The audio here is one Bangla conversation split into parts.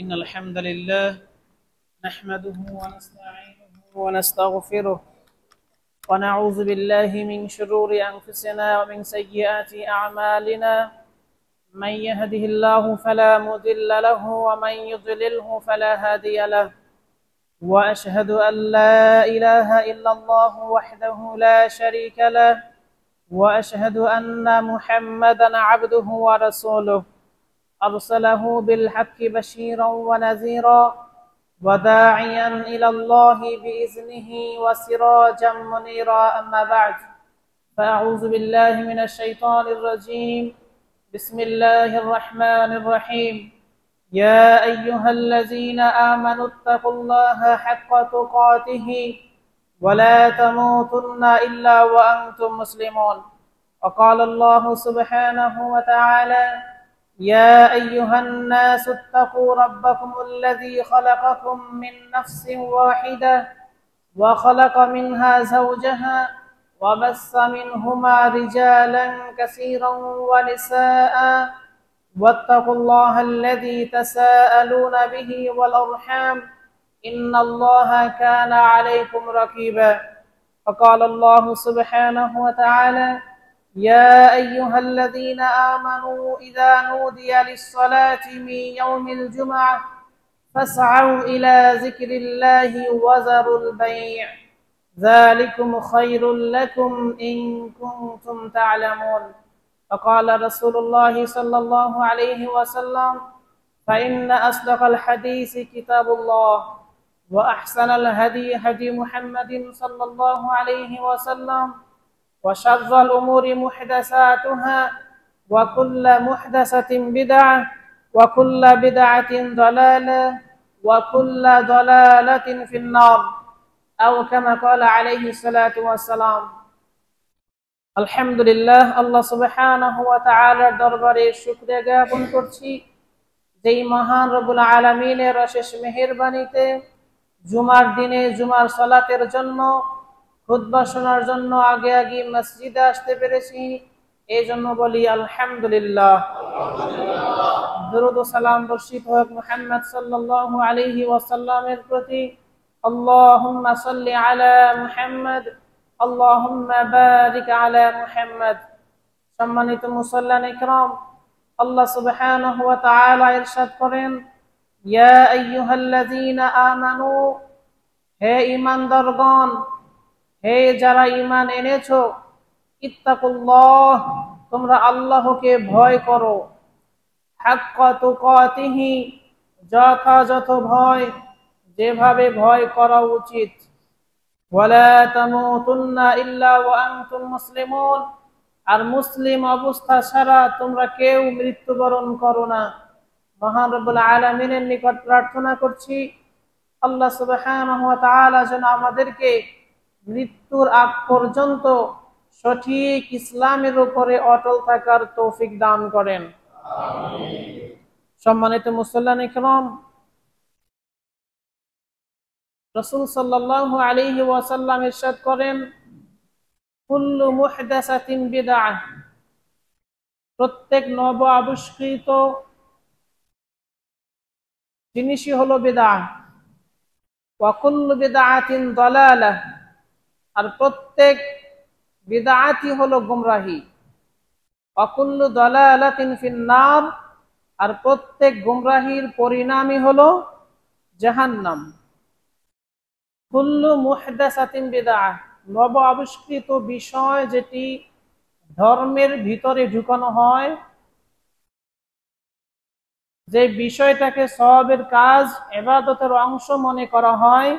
إن الحمد لله نحمده ونستعينه ونستغفره ونعوذ بالله من شرور أنفسنا ومن سيئات أعمالنا من يهده الله فلا مضل له ومن يضلله فلا هادي له وأشهد أن لا إله إلا الله وحده لا شريك له وأشهد أن محمدا عبده ورسوله أرسله بالحق بشيرا ونذيرا وداعيا إلى الله بإذنه وسراجا منيرا أما بعد فأعوذ بالله من الشيطان الرجيم بسم الله الرحمن الرحيم يا أيها الذين آمنوا اتقوا الله حق تقاته ولا تموتن إلا وأنتم مسلمون وقال الله سبحانه وتعالى يا أيها الناس اتقوا ربكم الذي خلقكم من نفس واحدة وخلق منها زوجها وبث منهما رجالا كثيرا ونساء واتقوا الله الذي تساءلون به والأرحام إن الله كان عليكم رقيبا وقال الله سبحانه وتعالى يا أيها الذين آمنوا إذا نودي للصلاة من يوم الجمعة فاسعوا إلى ذكر الله وذروا البيع ذلكم خير لكم إن كنتم تعلمون وقال رسول الله صلى الله عليه وسلم فإن أصدق الحديث كتاب الله وأحسن الهدي هدي محمد صلى الله عليه وسلم وشر الأمور محدثاتها وكل محدثة بدعة وكل بدعة ضلالة وكل ضلالة في النار أو كما قال عليه الصلاة والسلام আলহামদুলিল্লাহ আল্লাহ সুবহানাহু ওয়া তাআলার দরবারে শুকরিয়া জ্ঞাপন করছি যেই মহান রব্বুল আলামিনের অশেষ মেহেরবানিতে জুমার দিনে জুমার সালাতের জন্য খুতবা শোনার জন্য আগে আগে মসজিদে আসতে পেরেছি এই জন্য বলি আলহামদুলিল্লাহ। দরুদ ও সালাম বর্ষিত হোক মুহাম্মদ সাল্লাল্লাহু আলাইহি ওয়াসাল্লামের প্রতি। আল্লাহুম্মা সাল্লি আলা মুহাম্মদ আল্লাহুম্মা বারিক আলা মুহাম্মদ। সম্মানিত মুসাল্লান ইকরাম, আল্লাহ সুবহানাহু ওয়া তাআলা ইরশাদ করেন ইয়া আইয়ুহাল্লাযীনা আমানু, হে ঈমানদারগণ, হে যারা ঈমান এনেছো, ইত্তাকুল্লাহ, তোমরা আল্লাহকে ভয় করো, হাক্কা তুকাতিহি, যথাযথ ভয়, যেভাবে ভয় করা উচিত, ওয়ালা তামুতুন্না ইল্লা ওয়া আনতুম মুসলিমুন, আর মুসলিম অবস্থা ছাড়া তোমরা কেউ মৃত্যুবরণ করো না। মহান রব্বুল আলামিনের নিকট প্রার্থনা করছি আল্লাহ সুবহানাহু ওয়া তাআলা যেন আমাদেরকে মৃত্যুর আগ পর্যন্ত সঠিক ইসলামের উপরে অটল থাকার তৌফিক দান করেন। সম্মানিত মুসল্লান ইকরাম, রাসূল সাল্লাল্লাহু আলাইহি ওয়াসাল্লাম ইরশাদ করেন কুল্লু মুহদাসাতিন বিদআহ, প্রত্যেক নব আবিষ্কৃত জিনিসই হলো বিদআহ, ওয়া কুল্লু বিদআতিন দালালাহ, আর প্রত্যেক বিদআতই হলো গুমরাহি, ওয়া কুল্লু দালালাতিন ফিন্নার, আর প্রত্যেক গুমরাহির পরিণামই হলো জাহান্নাম। কুল্লু মুহদাসাতিন বিদআহ, নব আবিষ্কৃত বিষয় যেটি ধর্মের ভিতরে ঢুকানো হয়, যে বিষয়টাকে সওয়াবের কাজ, ইবাদতের অংশ মনে করা হয়,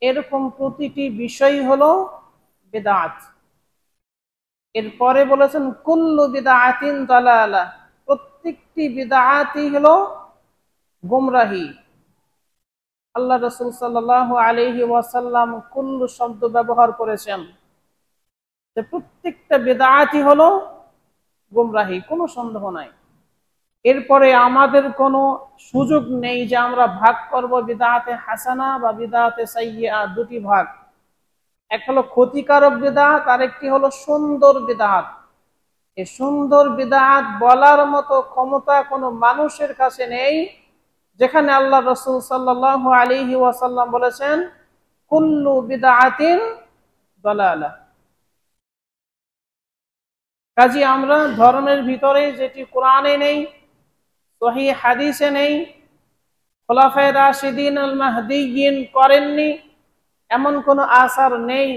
এরকম প্রতিটি বিষয় হলো বিদআত। এরপরে বলেছেন কুল্লু বিদআতিন দালালাহ, প্রত্যেকটি বিদআতই হলো গুমরাহি। আল্লাহ রাসূল সাল্লাল্লাহু আলাইহি ওয়াসাল্লাম কুল্লু শব্দ ব্যবহার করেছেন, যে প্রত্যেকটা বিদআতই হলো গুমরাহি, কোনো সন্দেহ নাই। এরপরে আমাদের কোনো সুযোগ নেই যে আমরা ভাগ করব বিদআতে হাসানা বা বিদআতে সাইয়্যিআ, দুটি ভাগ। এক হলো ক্ষতিকারক বিদআত, আর একটি হলো সুন্দর বিদআত। এই সুন্দর বিদআত বলার মতো ক্ষমতা কোনো মানুষের কাছে নেই যেখানে আল্লাহ রাসূল সাল্লাল্লাহু আলাইহি ওয়াসাল্লাম বলেছেন কুল্লু বিদআতিন দালালাহ। কাজী আমরা ধর্মের ভিতরে যেটি কোরআনে নেই, সহিহ হাদিসে নেই, খোলাফায়ে রাশিদিন আল মাহদিয়িন করেননি, এমন কোনো আসার নেই,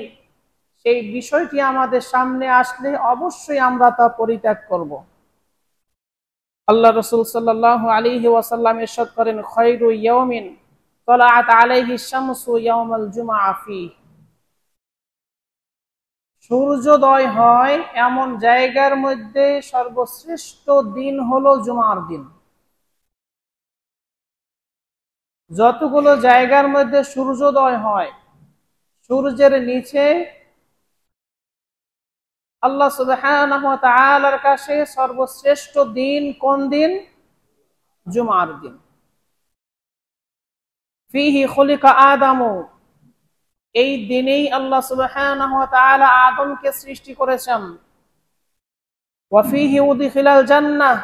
সেই বিষয়টি আমাদের সামনে আসলে অবশ্যই আমরা তা পরিত্যাগ করব। আল্লাহ রাসূল সাল্লাল্লাহু আলাইহি ওয়াসাল্লাম ইরশাদ করেন খায়রু ইয়াউমিন তালাআত আলাইহি শামসু ইয়াউমাল জুমআ ফিহি, সূর্যোদয় হয় এমন জায়গার মধ্যে সর্বশ্রেষ্ঠ দিন হলো জুমার দিন। যতগুলো জায়গার মধ্যে সূর্যোদয় হয়, সূর্যের নিচে আল্লাহ সুবহানাহু ওয়া তাআলার কাছে সর্বশ্রেষ্ঠ দিন কোন দিন? জুমার দিন। ফিহি খুলিকা আদামু, এই দিনেই আল্লাহ সুবহানাহু ওয়া তাআলা আদমকে সৃষ্টি করেছেন। ওয়া ফিহি উদখিলাল জান্নাহ,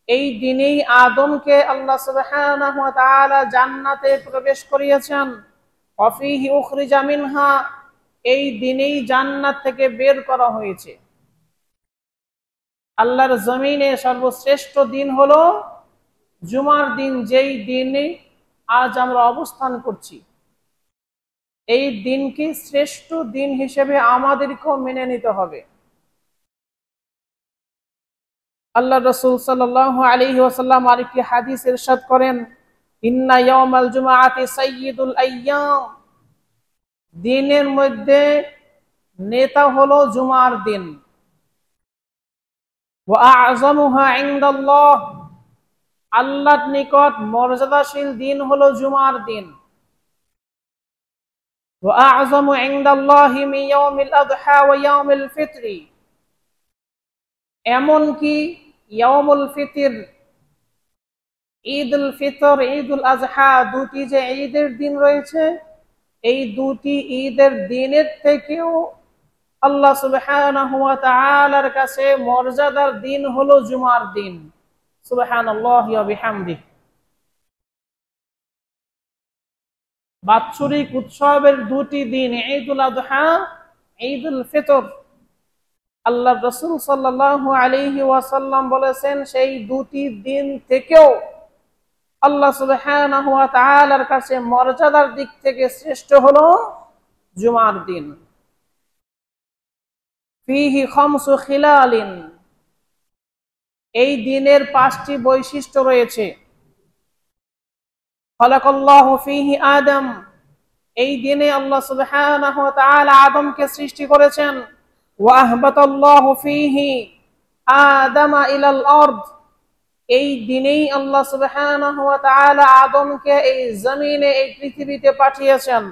এই দিনেই আদমকে আল্লাহ সুবহানাহু ওয়া তাআলা জান্নাতে প্রবেশ করিয়েছেন। ওয়া ফিহি উখরিজা মিনহা, এই দিনেই জান্নাত থেকে বের করা হয়েছে। আল্লাহর জমিনে সর্বশ্রেষ্ঠ দিন হলো জুমার দিন, যেই দিনে আজ আমরা অবস্থান করছি। এই দিনকে শ্রেষ্ঠ দিন হিসেবে আমাদেরকেও মেনে নিতে হবে। আল্লাহ রাসূল সাল্লাল্লাহু আলাইহি ওয়াসাল্লাম আরেকটি হাদিস ইরশাদ করেন ইন্না ইয়াউমাল জুমআতি সাইয়্যিদুল আইয়াম, দিনের মধ্যে নেতা হলো জুমার দিন। ওয়া আ'যামুহা ইনদাল্লাহ, আল্লাহর নিকট মর্যাদাশীল দিন হলো জুমার দিন। ওয়া আ'যামু ইনদাল্লাহি মিন ইয়াউমিল আযহা ওয়া ইয়াউমিল ফিতরি, এমনকি ইয়াউমুল ফিতর, ঈদুল ফিতর, ঈদুল আযহা, দুটি যে ঈদের দিন রয়েছে, এই দুটি ঈদের দিনের থেকেও আল্লাহ সুবহানাহু ওয়া তাআলার কাছে মর্যাদার দিন হলো জুমার দিন। সুবহানাল্লাহি ওয়া বিহামদিহি। বাৎসরিক উৎসবের দুটি দিন, ঈদুল আযহা, ঈদুল ফিতর, আল্লাহ রাসূল সাল্লাল্লাহু আলাইহি ওয়াসাল্লাম বলেছেন সেই দুটি দিন থেকেও আল্লাহ সুবহানাহু ওয়া তাআলার কাছে মর্যাদার দিক থেকে শ্রেষ্ঠ হলো জুমার দিন। ফিহি খামসু খিলালিন, এই দিনের 5টি বৈশিষ্ট্য রয়েছে। খালাকাল্লাহু ফিহি আদম, এই দিনে আল্লাহ সুবহানাহু ওয়া তাআলা আদমকে সৃষ্টি করেছেন। ওয়া আহবাতাল্লাহু ফিহি আদামা ইলাল আরদ, এই দিনেই আল্লাহ সুবহানাহু ওয়া তাআলা আদমকে এই জমিনে, এই পৃথিবীতে পাঠিয়েছেন।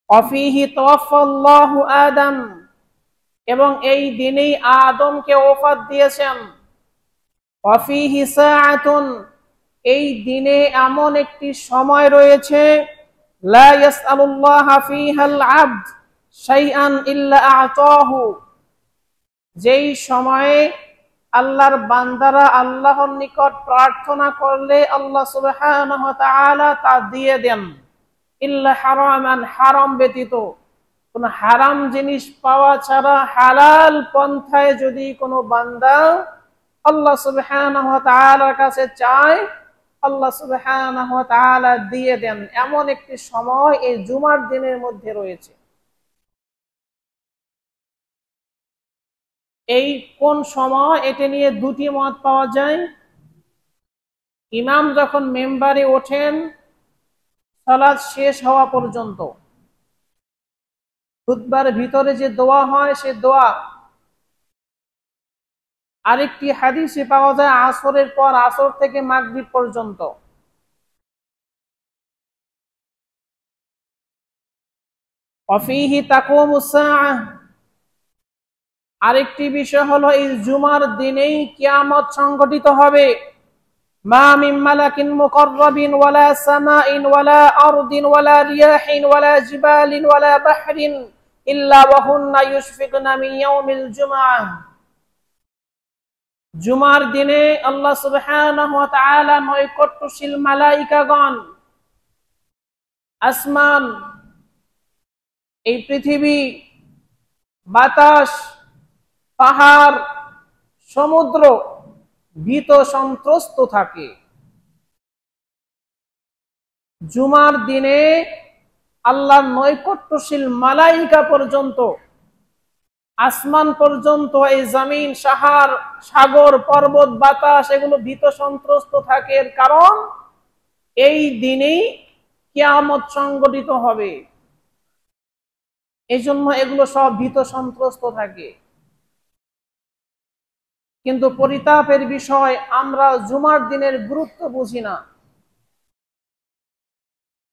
ওয়া ফিহি তাওয়াফাল্লাহু আদম, এবং এই দিনেই আদমকে ওফাত দিয়েছেন। ওয়া ফিহি সাআতুন, এই দিনে এমন একটি সময় রয়েছে লা ইয়াসআলুল্লাহা ফিহাল আবদ শাইআন ইল্লা আ'তাহু, যেই সময়ে আল্লাহর বান্দারা আল্লাহর নিকট প্রার্থনা করলে আল্লাহ সুবহানাহু ওয়া তাআলা তা দিয়ে দেন। ইল্লা হারামান, হারাম ব্যতীত, কোন হারাম জিনিস পাওয়া ছাড়া হালাল পন্থায় যদি কোনো বান্দা আল্লাহ সুবহানাহু ওয়া তাআলার কাছে চায়, আল্লাহ সুবহানাহু ওয়া তাআলা দিয়ে দেন। এমন একটি সময় এই জুমার দিনের মধ্যে রয়েছে। এই কোন সময়, এটা নিয়ে দুটি মত পাওয়া যায়। ইমাম যখন মেম্বারে ওঠেন সালাত শেষ হওয়া পর্যন্ত, খুতবার ভিতরে যে দোয়া হয় সে দোয়া। আরেকটি হাদিসে পাওয়া যায় আসরের পর, আসর থেকে মাগরিব পর্যন্ত। ওয়াফিহি তাকুমুস সাআহ, আরেকটি বিষয় হলো এই জুমার দিনেই কিয়ামত সংঘটিত হবে। মা মিন মালাকিন মুকাররাবিন ওয়ালা সামাইন ওয়ালা আরদিন ওয়ালা রিয়াহিন ওয়ালা জিবালিন ওয়ালা বাহরিন ইল্লা ওয়া হুন্না ইউশফিকুনা মিন ইয়াউমিল জুমআহ, জুমার দিনে আল্লাহ সুবহানাহু ওয়া তাআলা নৈকট্যশীল মালাইকাগণ আসমান, এই পৃথিবী, বাতাস, পাহাড়, সমুদ্র ভীত সন্ত্রস্ত থাকে। জুমার দিনে আল্লাহর নৈকট্যশীল মালাইকা পর্যন্ত, আসমান পর্যন্ত, এই জমিন, সাহার, সাগর, পর্বত, বাতাস এগুলো ভীত সন্ত্রস্ত থাকে। এর কারণ এই দিনেই কিয়ামত সংঘটিত হবে, এই জন্য এগুলো সব ভীত সন্ত্রস্ত থাকে। কিন্তু পরিতাপের বিষয়, আমরা জুমার দিনের গুরুত্ব বুঝি না।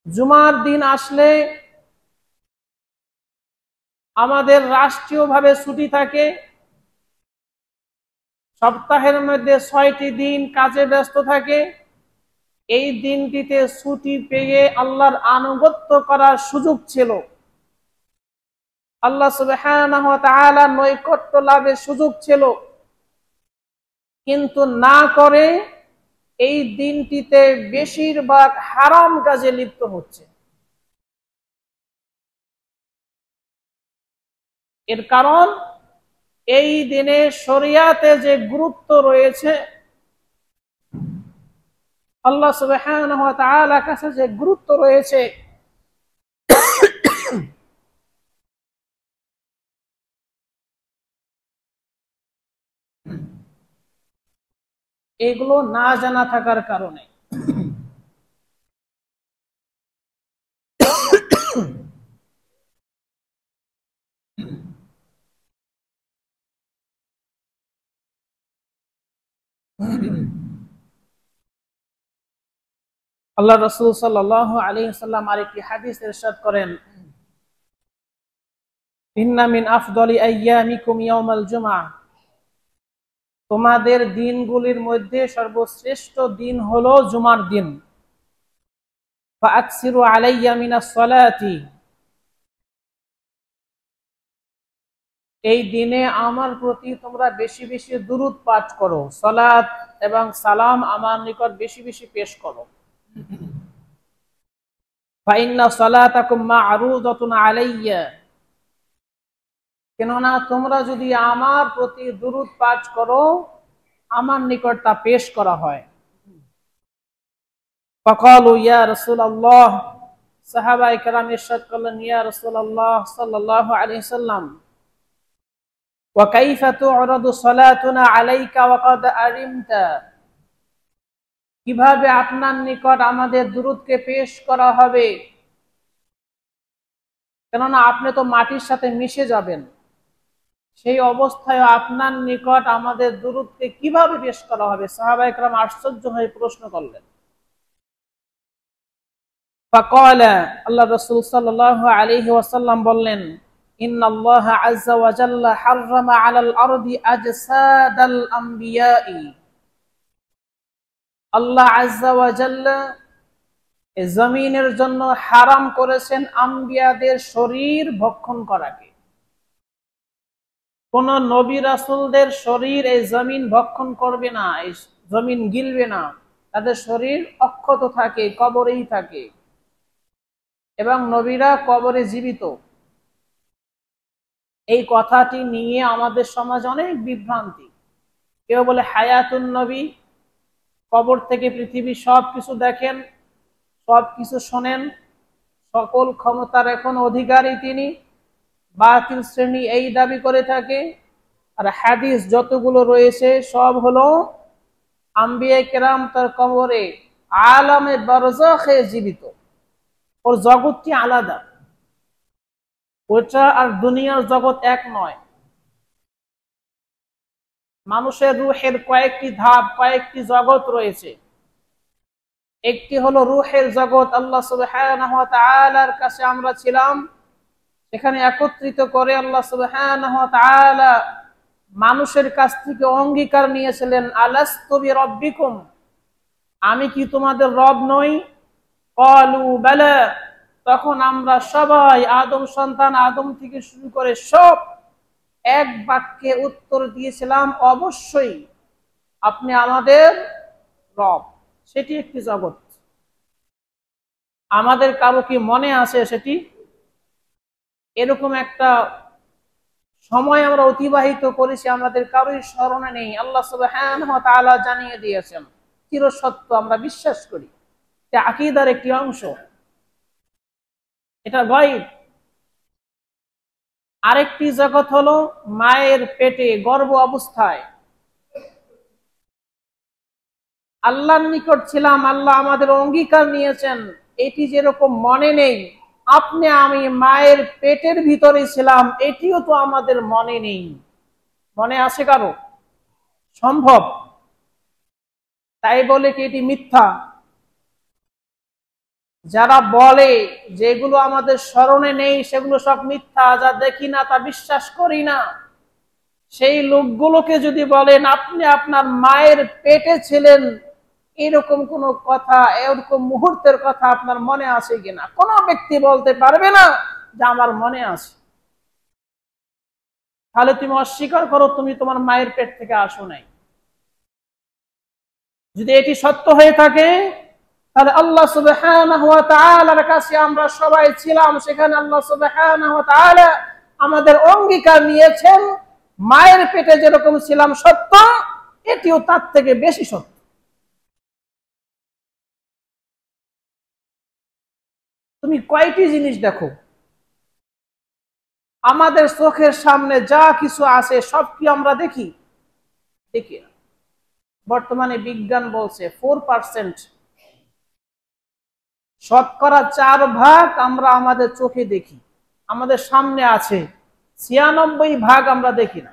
জুমার দিন আসলে আমাদের রাষ্ট্রীয়ভাবে ছুটি থাকে। সপ্তাহের মধ্যে ৬টি দিন কাজে ব্যস্ত থাকে। এই দিনটিতে ছুটি পেয়ে আল্লাহর আনুগত্য করার সুযোগ ছিল, আল্লাহ সুবহানাহু ওয়া তাআলা নৈকট্য লাভের সুযোগ ছিল, কিন্তু না করে এই দিনটিতে বেশিরভাগ হারাম কাজে লিপ্ত হচ্ছে। এর কারণ এই দিনে শরিয়াতে যে গুরুত্ব রয়েছে, আল্লাহ সুবহানাহু ওয়া তাআলার কাছে যে গুরুত্ব রয়েছে, এগুলো না জানা থাকার কারণে আল্লাহ রাসূল সাল্লাল্লাহু আলাইহি ওয়াসাল্লাম আরেকটি হাদিস ইরশাদ করেন, ইন্না মিন আফদলি আইয়ামিকুম ইয়াউমাল জুমআহ, তোমাদের দিনগুলির মধ্যে সর্বশ্রেষ্ঠ দিন হলো জুমার দিন। ফাআকসিরু আলাইয়া মিনাস সালাতি, এই দিনে আমার প্রতি তোমরা বেশি বেশি দুরূদ পাঠ করো, সালাত এবং সালাম আমার নিকট বেশি বেশি পেশ করো। ফাইন্না সালাতাকুম মা'রুদাতুন আলাইয়া, কেননা তোমরা যদি আমার প্রতি দুরূদ পাঠ করো, আমার নিকট তা পেশ করা হয়। ফাকালু ইয়া রাসূলুল্লাহ, সাহাবায়ে কেরাম ইরশাদ করলেন, ইয়া রাসূলুল্লাহ সাল্লাল্লাহু আলাইহি ওয়াসাল্লাম, ওয়া কাইফা তু'রাদু সালাতুনা আলাইকা ওয়া ক্বাদ আরিমতা, কিভাবে আপনার নিকট আমাদের দুরূদকে পেশ করা হবে, কেননা আপনি তো মাটির সাথে মিশে যাবেন, সেই অবস্থায় আপনার নিকট আমাদের দুরূদকে কিভাবে পেশ করা হবে? সাহাবায়ে কেরাম আশ্চর্য হয়ে প্রশ্ন করলেন। ফাকালা, আল্লাহ রাসূল সাল্লাল্লাহু আলাইহি ওয়াসাল্লাম বললেন, ইন্নাল্লাহা আযজা ওয়া জাল্লা হাররামা আলাল আরদি আজসাদাল আমবিয়াই, আল্লাহ আযজা ওয়া জাল্লা এই জমিনের জন্য হারাম করেছেন আম্বিয়াদের শরীর ভক্ষণ করাকে। কোন নবী রাসূলদের শরীর এই জমিন ভক্ষণ করবে না, এই জমিন গিলবে না, তাদের শরীর অক্ষত থাকে, কবরেই থাকে, এবং নবীরা কবরে জীবিত। এই কথাটি নিয়ে আমাদের সমাজে অনেক বিভ্রান্তি। কেউ বলে হায়াতুন নবী, কবর থেকে পৃথিবী সবকিছু দেখেন, সবকিছু শোনেন, সকল ক্ষমতার এখন অধিকারী তিনি। বাতিল শ্রেণী এই দাবি করে থাকে। আর হাদিস যতগুলো রয়েছে সব হলো আম্বিয়া কেরাম তার কবরে আলামে বারজাখে জীবিত, ওর জগৎটি আলাদা, ওটা আর দুনিয়ার জগৎ এক নয়। মানুষের রূহের কয়েকটি ধাপ, কয়েকটি জগৎ রয়েছে। একটি হলো রূহের জগৎ, আল্লাহ সুবহানাহু ওয়া তাআলার কাছে আমরা ছিলাম, এখানে একত্রিত করে আল্লাহ সুবহানাহু ওয়া তাআলা মানুষের কাছ থেকে অঙ্গীকার নিয়েছিলেন, আলাস্তু বিরাব্বিকুম, আমি কি তোমাদের রব নই? ক্বালু বালা, তখন আমরা সবাই, আদম সন্তান আদম থেকে শুরু করে সব এক বাক্যে উত্তর দিয়েছিলাম, অবশ্যই আপনি আমাদের রব, সেটি একটি জগৎ। আমাদের কারো কি মনে আছে সেটি? এরকম একটা সময় আমরা অতিবাহিত করেছি, আমাদের কারোই স্মরণে নেই। আল্লাহ সুবহানাহু ওয়া তাআলা জানিয়ে দিয়েছেন, চিরসত্য, আমরা বিশ্বাস করি, এটা আকীদার একটি অংশ, এটা গায়ব। আরেকটি জগৎ হলো মায়ের পেটে গর্ভ অবস্থায় আল্লাহর নিকট ছিলাম, আল্লাহ আমাদের অঙ্গীকার নিয়েছেন, এটি যেরকম মনে নেই, আপনি আমি মায়ের পেটের ভিতরে ছিলাম, এটিও তো আমাদের মনে নেই। মনে আছে কারো? সম্ভব? তাই বলে কি এটি মিথ্যা? যারা বলে যেগুলো আমাদের স্মরণে নেই সেগুলো সব মিথ্যা, যা দেখি না তা বিশ্বাস করি না, সেই লোকগুলোকে যদি বলেন আপনি আপনার মায়ের পেটে ছিলেন, এরকম কোন কথা, এরকম মুহূর্তের কথা আপনার মনে আছে কিনা, কোন ব্যক্তি বলতে পারবে না যে আমার মনে আছে। তাহলে তুমি অস্বীকার করো তুমি তোমার মায়ের পেট থেকে আসো নাই। যদি এটি সত্য হয়ে থাকে তাহলে আল্লাহ সুবহানাহু ওয়া তাআলার কাছে আমরা সবাই ছিলাম, সেখানে আল্লাহ সুবহানাহু ওয়া তাআলা আমাদের অঙ্গীকার নিয়েছেন, মায়ের পেটে যেরকম ছিলাম সত্য, এটিও তার থেকে বেশি সত্য। তুমি কয়টি জিনিস দেখো, আমাদের চোখের সামনে যা কিছু আছে সব কি আমরা দেখি? দেখি না। বর্তমানে বিজ্ঞান বলছে 4%, শতকরা 4 ভাগ আমরা আমাদের চোখে দেখি, আমাদের সামনে আছে, 96 ভাগ আমরা দেখি না।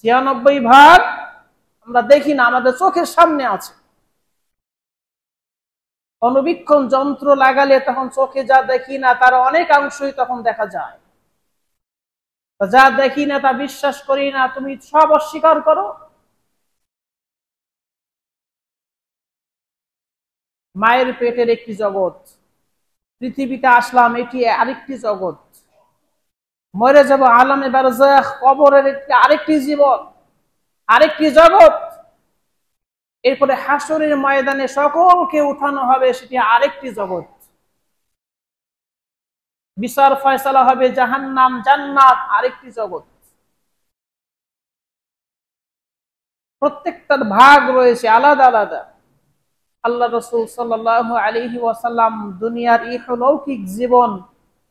96 ভাগ আমরা দেখি না, আমাদের চোখের সামনে আছে। অনুবীক্ষণ যন্ত্র লাগালে তখন চোখে যা দেখি না তার অনেকাংশই তখন দেখা যায়। যা দেখি না তা বিশ্বাস করি না, তুমি সব অস্বীকার করো। মায়ের পেটের একটি জগৎ, পৃথিবীতে আসলাম এটি আরেকটি জগৎ, মরে যাব আলামে বারজাখ, কবরের আরেকটি জীবন, আরেকটি জগৎ, এরপরে হাসরের ময়দানে সকলকে উঠানো হবে, সেটি আরেকটি জগৎ, বিচার ফয়সালা হবে, জাহান্নাম জান্নাত আরেকটি জগৎ। প্রত্যেকটার ভাগ রয়েছে আলাদা আলাদা। আল্লাহ রাসূল সাল্লাল্লাহু আলাইহি ওয়াসাল্লাম দুনিয়ার ইহলৌকিক জীবন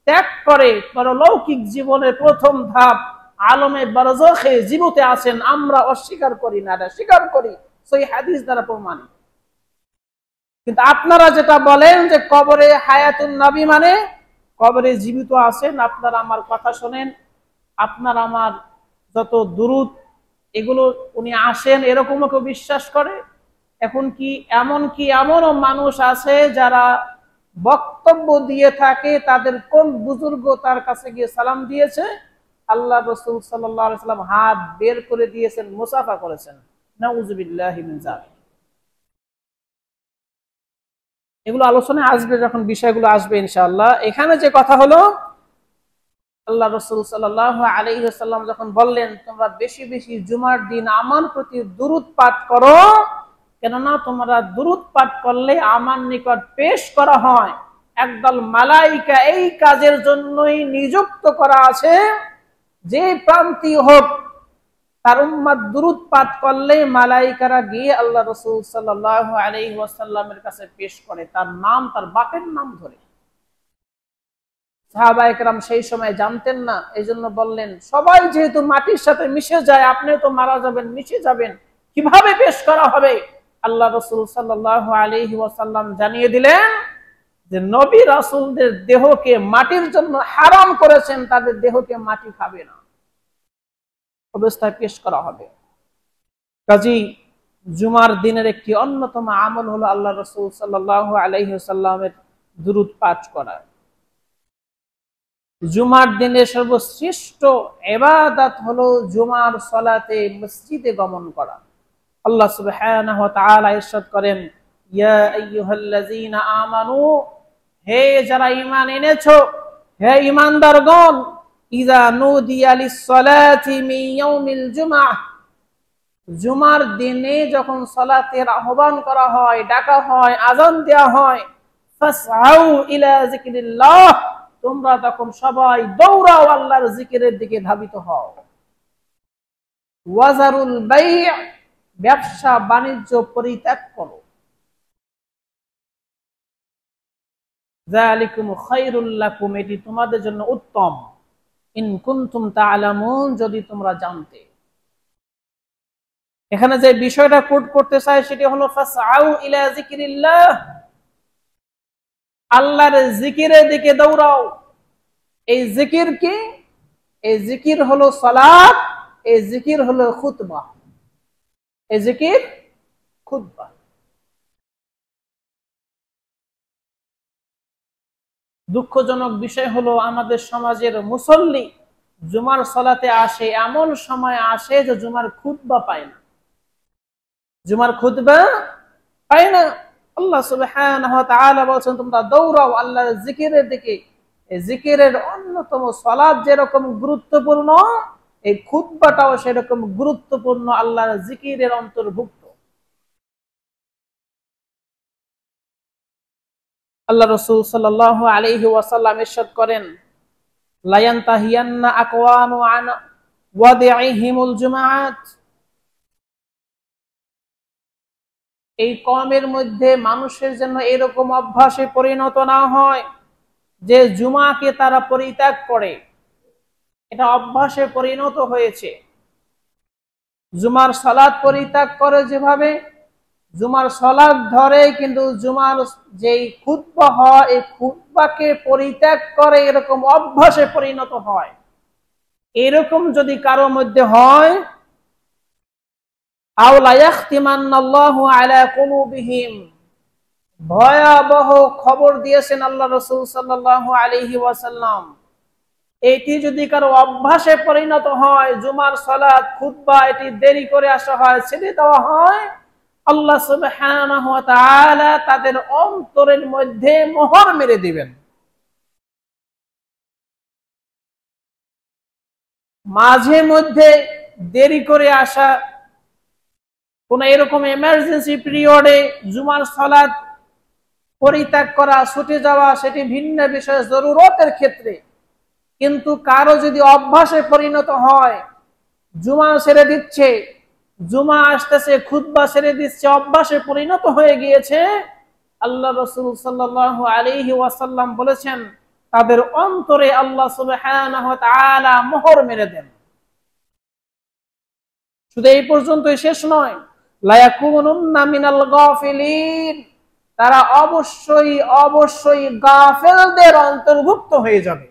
ত্যাগ করে পরলৌকিক জীবনের প্রথম ধাপ আলমে বারজাখে জীবিত আছেন। আমরা অস্বীকার করি না, এটা স্বীকার করি, সহিহ হাদিস দ্বারা প্রমাণিত। কিন্তু আপনারা যেটা বলেন যে কবরে হায়াতুন নবী, মানে কবরে জীবিত আছেন, আপনারা আমার কথা শোনেন, আপনার আমার যত দুরূদ এগুলো উনি আসেন, এরকমও কেউ বিশ্বাস করে? এখন কি এমনও মানুষ আছে যারা বক্তব্য দিয়ে থাকে তাদের কোন বুজুর্গ তার কাছে গিয়ে সালাম দিয়েছে, আল্লাহ রাসূল সাল্লাল্লাহু আলাইহি ওয়াসাল্লাম হাত বের করে দিয়েছেন, মুসাফা করেছেন। নাউযুবিল্লাহি মিন যালিক। এগুলো আলোচনায় আসবে, যখন বিষয়গুলো আসবে ইনশাআল্লাহ। এখানে যে কথা হলো, আল্লাহ রাসূল সাল্লাল্লাহু আলাইহি ওয়াসাল্লাম যখন বললেন তোমরা বেশি বেশি জুমার দিন আমার প্রতি দুরূদ পাঠ করো, কেননা তোমরা দুরূদ পাঠ করলে আমার নিকট পেশ করা হয় একদল মালাইকা, এই কাজের জন্যই নিযুক্ত করা আছে, যে প্রান্তীয় হোক তার উম্মত দুরূদ পাঠ করলে মালাইকারা গিয়ে আল্লাহ রাসূল সাল্লাল্লাহু আলাইহি ওয়াসাল্লামের কাছে পেশ করে, তার নাম, তার বাপের নাম ধরে। সাহাবায়ে কেরাম সেই সময় জানতেন না, এই জন্য বললেন সবাই যেহেতু মাটির সাথে মিশে যায়, আপনিও তো মারা যাবেন, মিশে যাবেন, কিভাবে পেশ করা হবে? আল্লাহ রাসূল সাল্লাল্লাহু আলাইহি ওয়াসাল্লাম জানিয়ে দিলেন যে নবী রাসূলদের দেহকে মাটির জন্য হারাম করেছেন, তাদের দেহকে মাটি খাবে না, অবস্থায় পেশ করা হবে। কাজী জুমার দিনের একটি অন্যতম আমল হলো আল্লাহ রাসূল সাল্লাল্লাহু আলাইহি ওয়াসাল্লামের দুরূদ পাঠ করা। জুমার দিনের সর্বশ্রেষ্ঠ ইবাদত হলো জুমার সালাতে মসজিদে গমন করা। আল্লাহ সুবহানাহু ওয়া তাআলা ইরশাদ করেন, ইয়া আইয়ুহাল্লাযীনা আমানু, হে যারা ঈমান এনেছো, হে ঈমানদারগণ, ইযা নুদিয়া লিস-সালাতি মিন ইয়াউমিল জুমআহ, জুমার দিনে যখন সালাতের আহ্বান করা হয়, ডাকা হয়, আযান দেওয়া হয়, ফাসআউ ইলা যিকরিল্লাহ, তোমরা তখন সবাই দৌড়াও আল্লাহর জিকিরের দিকে ধাবিত হও। ওয়াজারুল বাই', ব্যবসা বাণিজ্য পরিত্যাগ করো। যালিকুম খায়রুল লাকুম, এটি তোমাদের জন্য উত্তম। ইন কুনতুম তা'লামুন, যদি তোমরা জানতে। এখানে যে বিষয়টা কোট করতে চাই সেটি হলো ফাসআউ ইলা যিকরিল্লাহ, আল্লাহর জিকিরের দিকে দৌড়াও। এই জিকির কি? এই জিকির হলো সালাত, এই জিকির হলো খুতবা, এই জিকির খুতবা। দুঃখজনক বিষয় হলো আমাদের সমাজের মুসল্লি জুমার সালাতে আসে, এমন সময় আসে যে জুমার খুতবা পায় না, জুমার খুতবা পায় না। আল্লাহ সুবহানাহু ওয়া তাআলা বলেন তোমরা দৌড়াও আল্লাহর জিকিরের দিকে। এই জিকিরের অন্যতম সালাত যেরকম গুরুত্বপূর্ণ, এই খুতবাটাও সেরকম গুরুত্বপূর্ণ, আল্লাহর জিকিরের অন্তর্ভুক্ত। আল্লাহ রাসূল সাল্লাল্লাহু আলাইহি ওয়াসাল্লাম ইরশাদ করেন, লা ইয়ানতাহিয়ান্না আকওয়ামু আন ওয়াদি'হিমুল জুমআত, এই কওমের মধ্যে মানুষের জন্য এরকম অভ্যাসে পরিণত না হয় যে জুমাকে তারা পরিত্যাগ করে। এটা অভ্যাসে পরিণত হয়েছে। জুমার সালাত পরিত্যাগ করে যেভাবে, জুমার সালাত ধরে কিন্তু জুমার যেই খুতবা হয় এই খুতবাকে পরিত্যাগ করে, এরকম অভ্যাসে পরিণত হয়। এরকম যদি কারো মধ্যে হয়, আও লা ইয়াখতিমান্নাল্লাহু আলা কুলুবিহিম, ভয়াবহ খবর দিয়েছেন আল্লাহ রাসূল সাল্লাল্লাহু আলাইহি ওয়াসাল্লাম। এটি যদি কারো অভ্যাসে পরিণত হয়, জুমার সালাত খুতবা এটি দেরি করে আসা হয়, ছেড়ে দেওয়া হয়, আল্লাহ সুবহানাহু ওয়া তাআলা তাদের অন্তরের মধ্যে মোহর মেরে দিবেন। মাঝে মধ্যে দেরি করে আসা, কোন এরকম এমার্জেন্সি পিরিয়ডে জুমার সালাত পরিত্যাগ করা, ছুটে যাওয়া, সেটি ভিন্ন বিষয় জরুরতের ক্ষেত্রে। কিন্তু কারো যদি অভ্যাসে পরিণত হয়, জুমা ছেড়ে দিচ্ছে, জুমা আসতেছে খুতবা ছেড়ে দিচ্ছে, অভ্যাসে পরিণত হয়ে গিয়েছে, আল্লাহ রাসূল সাল্লাল্লাহু আলাইহি ওয়াসাল্লাম বলেছেন তাদের অন্তরে আল্লাহ সুবহানাহু ওয়া তাআলা মোহর মেরে দেন। শুধু এই পর্যন্তই শেষ নয়, লা ইয়াকুনুন্না মিনাল গাফিলিন, তারা অবশ্যই অবশ্যই গাফেলদের অন্তর্ভুক্ত হয়ে যাবে,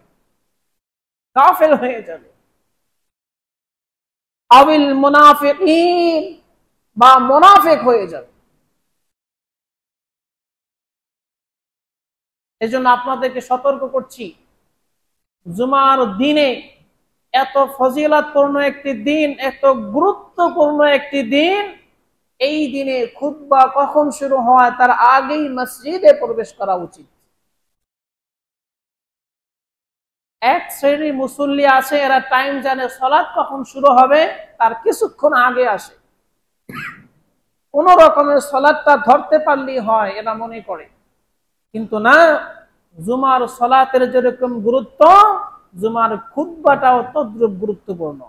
গাফেল হয়ে যাবে। আবিল মুনাফিকিন, বা মুনাফিক হয়ে যাবে। এজন্য আপনাদেরকে সতর্ক করছি, জুমার দিনে, এত ফজিলতপূর্ণ একটি দিন, এত গুরুত্বপূর্ণ একটি দিন, এই দিনে খুতবা কখন শুরু হয় তার আগেই মসজিদে প্রবেশ করা উচিত। এক শ্রেণীর মুসল্লি আছে, এরা টাইম জানে, সালাত কখন শুরু হবে তার কিছুক্ষণ আগে আসে, কোন রকমের সালাতটা ধরতে পারলেই হয় এরা মনে করে। কিন্তু না, জুমার সালাতের যেরকম গুরুত্ব, জুমার খুতবাটাও তদ্রুপ গুরুত্বপূর্ণ।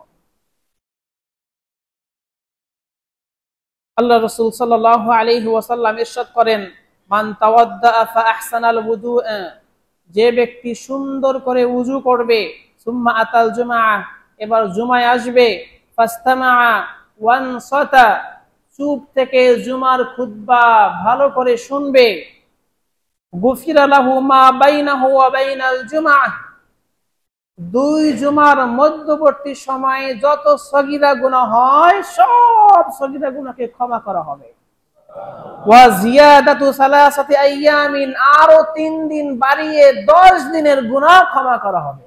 আল্লাহ রাসূল সাল্লাল্লাহু আলাইহি ওয়াসাল্লাম ইরশাদ করেন, মান তাওয়াদ্দা ফা আহসানাল wudu'a, যে ব্যক্তি সুন্দর করে ওযু করবে, সুম্মা আতাল জুমআ, এবার জুমায় আসবে, ফাস্তামাআ ওয়ানসাতা, চুপ থেকে জুমার খুতবা ভালো করে শুনবে, গুফিরা লাহু মা বাইনাহু ওয়া বাইনাল জুমআ, দুই জুমার মধ্যবর্তী সময়ে যত সগীরা গুনাহ হয় সব সগীরা গুনাহকে ক্ষমা করা হবে। ওয়া জিয়াদাতু সালাসাতি আইয়ামিন, আরো 3 দিন বাড়িয়ে 10 দিনের গুনাহ ক্ষমা করা হবে।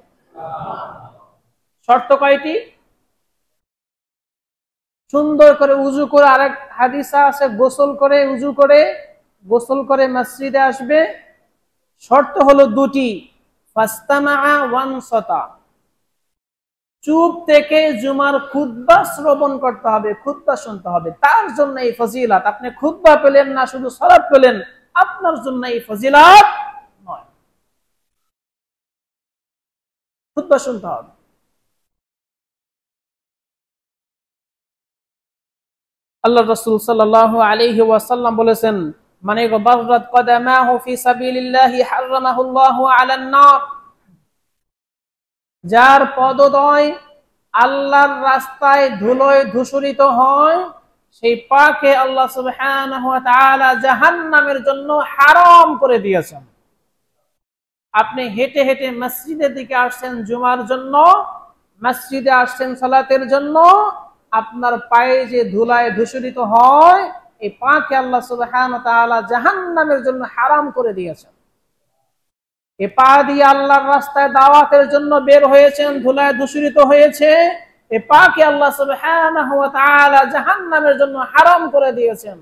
শর্ত কয়টি? সুন্দর করে উযু করে, আরেক হাদিসে আছে গোসল করে, উযু করে গোসল করে মসজিদে আসবে। শর্ত হলো দুটি, ফাস্তামাআ ওয়ানসাতা, চুপ থেকে জুমার খুতবা শ্রবণ করতে হবে, খুতবা শুনতে হবে। তার জন্য এই ফজিলাত। আপনি খুতবা পেলেন না, শুধু সালাত পেলেন, আপনার জন্য এই ফজিলাত নয়। খুতবা শুনতে হবে। আল্লাহ রাসূল সাল্লাল্লাহু আলাইহি ওয়াসাল্লাম বলেছেন, মানে গবাররাত কদামাহু ফি সাবিলিল্লাহি হারামাহুল্লাহু আলান নার। যার পদদ্বয় আল্লাহর রাস্তায় ধুলোয় ধূসরিত হয়, সেই পাকে আল্লাহ সুবহানাহু ওয়া তাআলা জাহান্নামের জন্য হারাম করে দিয়েছেন। আপনি হেঁটে হেঁটে মসজিদের দিকে আসছেন জুমার জন্য, মসজিদে আসছেন সালাতের জন্য, আপনার পায়ে যে ধুলায় ধূসরিত হয়, এই পাকে আল্লাহ সুবহানাহু ওয়া তাআলা জাহান্নামের জন্য হারাম করে দিয়েছেন। এ পা দিয়ে আল্লাহর রাস্তায় দাওয়াতের জন্য বের হয়েছেন, ধুলায় ধূসরিত হয়েছে, এ পাকে আল্লাহ সুবহানাহু ওয়া তাআলা জাহান্নামের জন্য হারাম করে দিয়েছেন।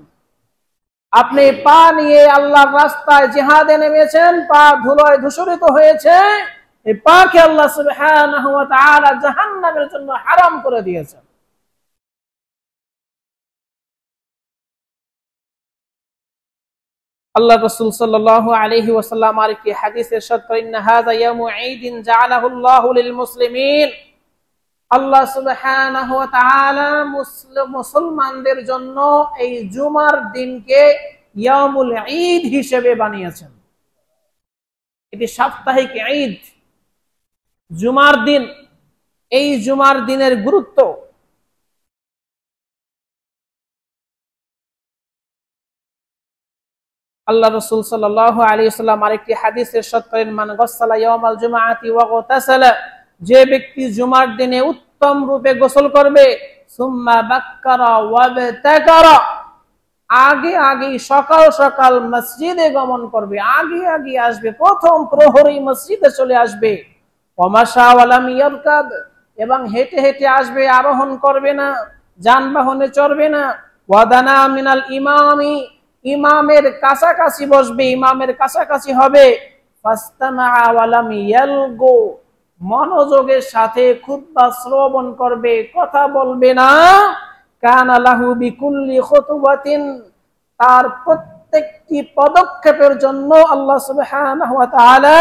আপনি পা নিয়ে আল্লাহর রাস্তায় জিহাদে নেমেছেন, পা ধুলায় ধূসরিত হয়েছে, এই পাকে আল্লাহ সুবহানাহু ওয়া তাআলা জাহান্নামের জন্য হারাম করে দিয়েছেন। আল্লাহ রাসূল সাল্লাল্লাহু আলাইহি ওয়াসাল্লাম আরেকটি হাদিসে ইরশাদ করেন, হাযা ইয়াউমু ঈদিন জাআলাহুল্লাহু লিল মুসলিমিন। আল্লাহ সুবহানাহু ওয়া তাআলা মুসলমানদের জন্য এই জুমার দিনকে ইয়াউমুল ঈদ হিসেবে বানিয়েছেন। এটি সাপ্তাহিক ঈদ, জুমার দিন। এই জুমার দিনের গুরুত্ব আল্লাহ রাসূল সাল্লাল্লাহু আলাইহি ওয়াসাল্লাম আরেকটি হাদিসে ইরশাদ করেন, মান গাসসালা ইয়াওমাল জুমআতি ওয়া গাতাসালা। যে ব্যক্তি জুমার দিনে উত্তম রূপে গোসল করবে, সুম্মা বাক্কারা ওয়া বাতাকারা, আগে আগে সকাল সকাল মসজিদে গমন করবে, আগে আগে আসবে, প্রথম প্রহরেই মসজিদে চলে আসবে। ওয়া মাশা ওয়া লাম ইয়ারকাব, এবং হেঁটে হেঁটে আসবে, আরোহণ করবে না, যানবাহনে চড়বে না। ওয়া দানা মিনাল ইমামি, ইমামের কাছাকাছি বসবে, ইমামের কাছাকাছি হবে। ফাস্তামা ওয়া লাম ইয়ালগু, মনোযোগের সাথে খুতবা শ্রবণ করবে, কথা বলবে না। কানা লাহু বিকুল্লি খুতওয়াতিন, তার প্রত্যেকটি পদক্ষেপের জন্য আল্লাহ সুবহানাহু ওয়া তাআলা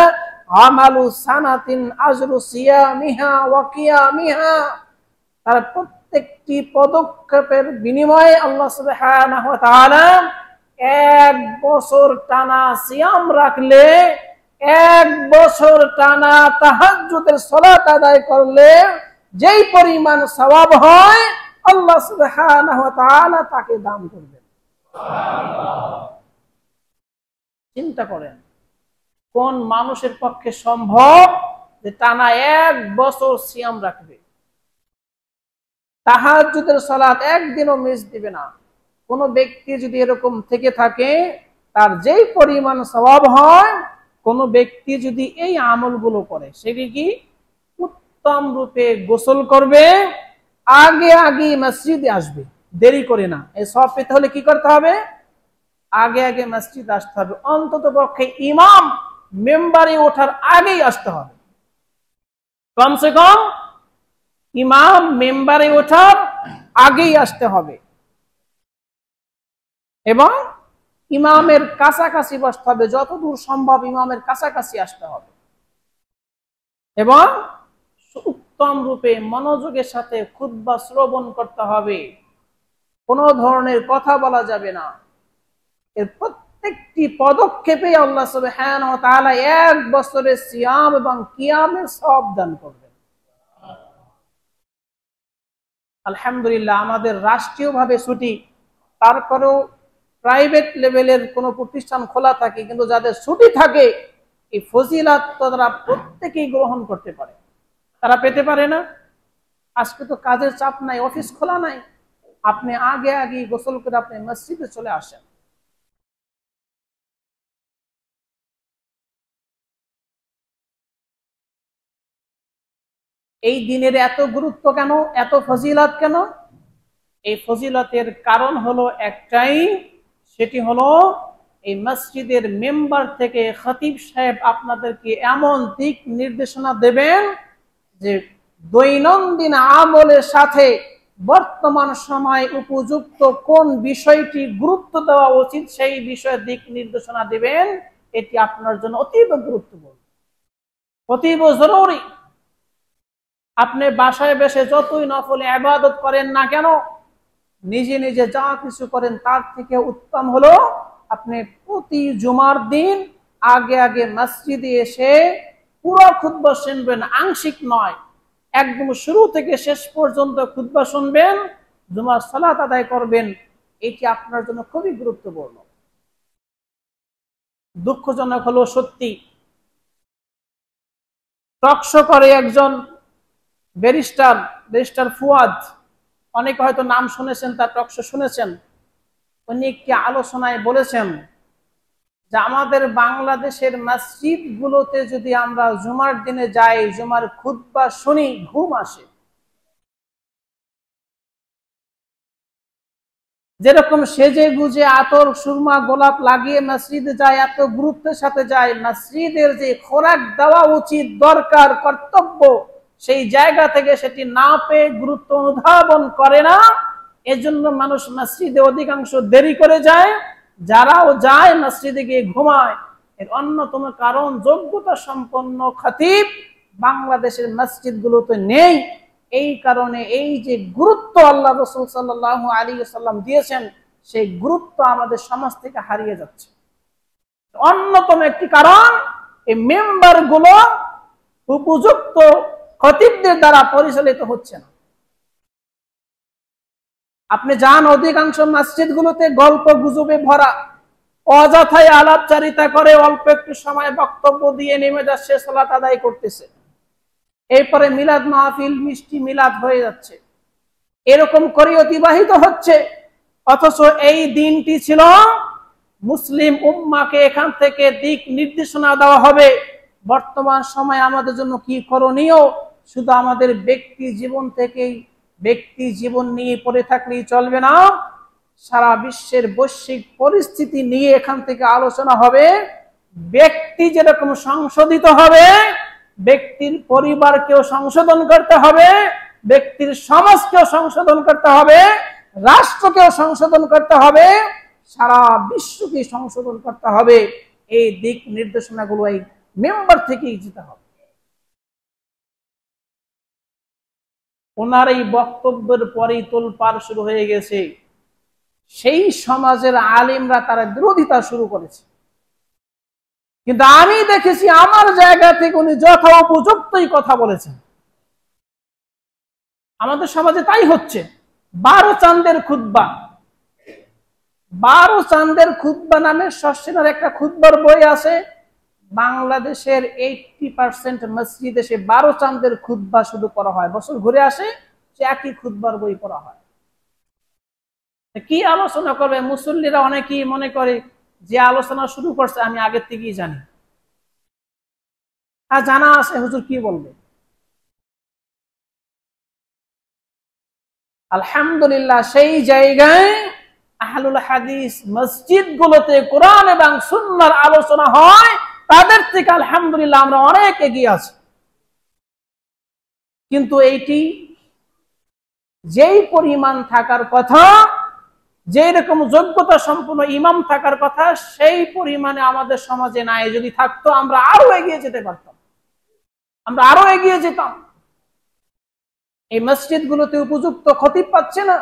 আমালু সানাতিন আজরু সিয়ামিহা ওয়া কিয়ামিহা, তার প্রত্যেকটি পদক্ষেপের বিনিময়ে আল্লাহ সুবহানাহু ওয়া তাআলা 1 বছর টানা সিয়াম রাখলে, 1 বছর টানা তাহাজ্জুদের সালাত আদায় করলে যেই পরিমাণ সওয়াব হয়, আল্লাহ সুবহানাহু ওয়া তাআলা তাকে দান করবেন। চিন্তা করেন, কোন মানুষের পক্ষে সম্ভব যে টানা 1 বছর সিয়াম রাখবে, তাহাজ্জুদের সালাত একদিনও মিস দিবে না। কোন ব্যক্তি যদি এরকম থেকে থাকে, তার যেই পরিমাণ সওয়াব হয়, কোন ব্যক্তি যদি এই আমলগুলো করে, সেটি কি উত্তম রূপে গোসল করবে, আগে আগে মসজিদে আসবে, দেরি করে না। এই সওয়াব পেতে হলে কি করতে হবে? আগে আগে মসজিদ আসতে হবে, অন্তত পক্ষে ইমাম মেম্বারে ওঠার আগেই আসতে হবে। কমসে কম ইমাম মেম্বারে ওঠার আগেই আসতে হবে, এবং ইমামের কাছাকাছি বসতে হবে, যতদূর সম্ভব ইমামের কাছাকাছি আসতে হবে, এবং উত্তম রূপে মনোযোগের সাথে খুতবা শ্রবণ করতে হবে। কোনো ধরনের কথা বলা যাবে না। এর প্রত্যেকটি পদক্ষেপে আল্লাহ সুবহানাহু ওয়া তাআলা 1 বছরের সিয়াম এবং কিয়ামের সওয়াব দান করবেন। আলহামদুলিল্লাহ, আমাদের রাষ্ট্রীয়ভাবে ছুটি, তারপরেও প্রাইভেট লেভেলের কোনো প্রতিষ্ঠান খোলা থাকে, কিন্তু যাদের ছুটি থাকে, এই ফজিলাত তারা প্রত্যেকেই গ্রহণ করতে পারে। তারা পেতে পারে না? আজকে তো কাজের চাপ নাই, অফিস খোলা নাই, আপনি আগে আগে গোসল করে আপনি মসজিদে চলে আসেন। এই দিনের এত গুরুত্ব কেন, এত ফজিলত কেন? এই ফজিলতের কারণ হলো একটাই, সেটি হলো এই মসজিদের মেম্বার থেকে খতিব সাহেব আপনাদেরকে এমন দিক নির্দেশনা দেবেন যে দৈনন্দিন আমলের সাথে বর্তমান সময় উপযুক্ত কোন বিষয়টি গুরুত্ব দেওয়া উচিত সেই বিষয়ে দিক নির্দেশনা দিবেন। এটি আপনার জন্য অতীব গুরুত্বপূর্ণ, অতীব জরুরি। আপনি বাসায় বসে যতই নফল ইবাদত করেন না কেন, নিজে নিজে যা কিছু করেন তার থেকে উত্তম হলো আপনি প্রতি জুমার দিন আগে আগে মসজিদে এসে পুরো খুতবা শুনবেন, আংশিক নয়, একদম শুরু থেকে শেষ পর্যন্ত খুতবা শুনবেন, জুমার সালাত আদায় করবেন। এটি আপনার জন্য খুবই গুরুত্বপূর্ণ। দুঃখজনক হলো সত্যি, টকশো করে একজন ব্যারিস্টার ফুয়াদ, অনেকে হয়তো নাম শুনেছেন, তার টকশো শুনেছেন। উনি একটি আলোচনায় বলেছেন যে আমাদের বাংলাদেশের মসজিদ গুলোতে যদি আমরা জুমার দিনে যাই, জুমার খুতবা শুনি, ঘুম আসে। যেরকম সেজে গুজে আতর সুরমা গোলাপ লাগিয়ে মসজিদে যায়, এত গুরুত্বের সাথে যায়, মসজিদের যে খোরাক দেওয়া উচিত, দরকার, কর্তব্য, সেই জায়গা থেকে সেটি না পেয়ে গুরুত্ব অনুধাবন করে না। এজন্য মানুষ মসজিদে অধিকাংশ দেরি করে যায়, যারাও যায় মসজিদে গিয়ে ঘুমায়। এর অন্যতম কারণ যোগ্যতা সম্পন্ন খতিব বাংলাদেশের মসজিদ গুলোতে নেই। এই কারণে এই যে গুরুত্ব আল্লাহ রাসূল সাল্লাল্লাহু আলাইহি ওয়াসাল্লাম দিয়েছেন, সেই গুরুত্ব আমাদের সমাজ থেকে হারিয়ে যাচ্ছে। অন্যতম একটি কারণ এই মেম্বার গুলো উপযুক্ত খতিবদের দ্বারা পরিচালিত হচ্ছে না। আপনি যান অধিকাংশ মসজিদ গুলোতে গল্প গুজবে ভরা, অযথায় আলাপচারিতা করে অল্প একটু সময় বক্তব্য দিয়ে নেমে যাচ্ছে, সালাত আদায় করতেছে। এরপরে মিলাদ মাহফিল, মিষ্টি মিলাদ হয়ে যাচ্ছে, এরকম করে অতিবাহিত হচ্ছে। অথচ এই দিনটি ছিল মুসলিম উম্মাকে এখান থেকে দিক নির্দেশনা দেওয়া হবে। বর্তমান সময় আমাদের জন্য কি করণীয়, শুধু আমাদের ব্যক্তি জীবন থেকেই ব্যক্তি জীবন নিয়ে পড়ে থাকলেই চলবে না, সারা বিশ্বের বৈশ্বিক পরিস্থিতি নিয়ে এখান থেকে আলোচনা হবে। ব্যক্তি যেরকম সংশোধিত হবে, ব্যক্তির পরিবারকেও সংশোধন করতে হবে, ব্যক্তির সমাজকেও সংশোধন করতে হবে, রাষ্ট্রকেও সংশোধন করতে হবে, সারা বিশ্বকে সংশোধন করতে হবে। এই দিক নির্দেশনাগুলো এই মেম্বার থেকেই দিতে হবে। ওনার এই বক্তব্যের পরেই তোলপাড় শুরু হয়ে গেছে, সেই সমাজের আলেমরা তারা বিরোধিতা শুরু করেছে। কিন্তু আমি দেখেছি আমার জায়গা থেকে উনি যথা উপযুক্তই কথা বলেছেন। আমাদের সমাজে তাই হচ্ছে। 12 চাঁদের খুতবা, 12 চাঁদের খুতবা নামে শর্ষিনার একটা খুতবার বই আছে। বাংলাদেশের 80% মসজিদে সে 12 চাঁদের খুতবা শুধু পড়া হয়, বছর ঘুরে আসে সে একই খুতবার বই পড়া হয়। কি আলোচনা করবে? মুসল্লিরা অনেকেই মনে করে যে আলোচনা শুরু করছে আমি আগের থেকেই জানি, আর জানা আছে হুজুর কি বলবে। আলহামদুলিল্লাহ, সেই জায়গায় আহলুল হাদিস মসজিদ গুলোতে কোরআন এবং সুন্নাহর আলোচনা হয়, তাদের থেকে আলহামদুলিল্লাহ আমরা অনেক এগিয়ে আছি। কিন্তু এইটি যেই পরিমাণ থাকার কথা, যেই রকম যোগ্যতা সম্পন্ন ইমাম থাকার কথা, সেই পরিমাণে আমাদের সমাজে নাই। যদি থাকতো আমরা আরো এগিয়ে যেতে পারতাম, আমরা আরো এগিয়ে যেতাম। এই মসজিদ গুলোতে উপযুক্ত খতিব পাচ্ছে না।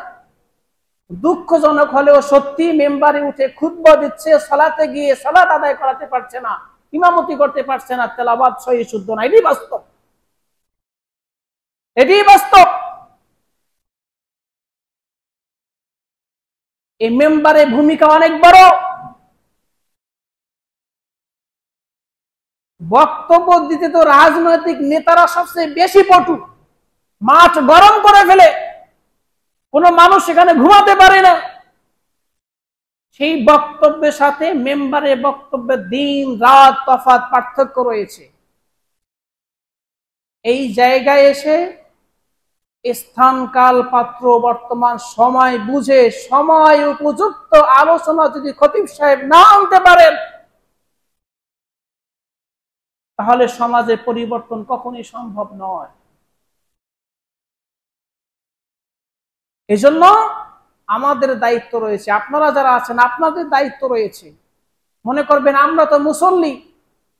দুঃখজনক হলেও সত্যি, মেম্বারে উঠে খুতবা দিচ্ছে, সালাতে গিয়ে সালাত আদায় করাতে পারছে না, ইমামতি করতে পারছে না, তেলাওয়াত সহি শুদ্ধ না। এটাই বাস্তব, এটাই বাস্তব। এই মেম্বারের ভূমিকা অনেক বড়। বক্তব্য দিতে তো রাজনৈতিক নেতারা সবচেয়ে বেশি পটু, মাঠ গরম করে ফেলে, কোন মানুষ সেখানে ঘুমাতে পারে না। সেই বক্তব্যের সাথে মেম্বারের বক্তব্যের দিন রাত তফাৎ, পার্থক্য রয়েছে। এই জায়গায় এসে স্থান কাল পাত্র বর্তমান সময় বুঝে সময় উপযুক্ত আলোচনা যদি খতিব সাহেব না আনতে পারেন, তাহলে সমাজে পরিবর্তন কখনোই সম্ভব নয়। এই জন্য আমাদের দায়িত্ব রয়েছে, আপনারা যারা আছেন আপনাদের দায়িত্ব রয়েছে। মনে করবেন আমরা তো মুসল্লি,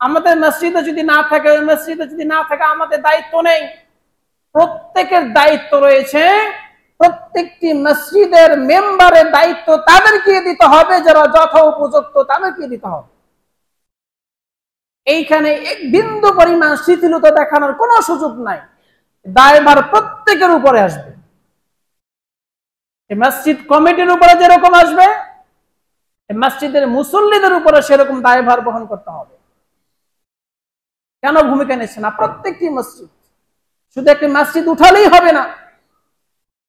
আমাদের মসজিদে যদি না থাকে, ওই মসজিদে যদি না থাকে আমাদের দায়িত্ব নেই। প্রত্যেকের দায়িত্ব রয়েছে, প্রত্যেকটি মসজিদের মেম্বারের দায়িত্ব তাদেরকে দিতে হবে, যারা যথা উপযুক্ত তাদেরকে দিতে হবে। এইখানে এক বিন্দু পরিমাণ শিথিলতা দেখানোর কোনো সুযোগ নাই, দায়ভার প্রত্যেকের উপরে আসবে। মসজিদ কমিটির উপরে যেরকম আসবে, মসজিদের মুসল্লিদের উপরে সেরকম দায়ভার বহন করতে হবে। কেন ভূমিকা নিচ্ছে না প্রত্যেকটি মসজিদ? শুধু একটি মসজিদ উঠালেই হবে না,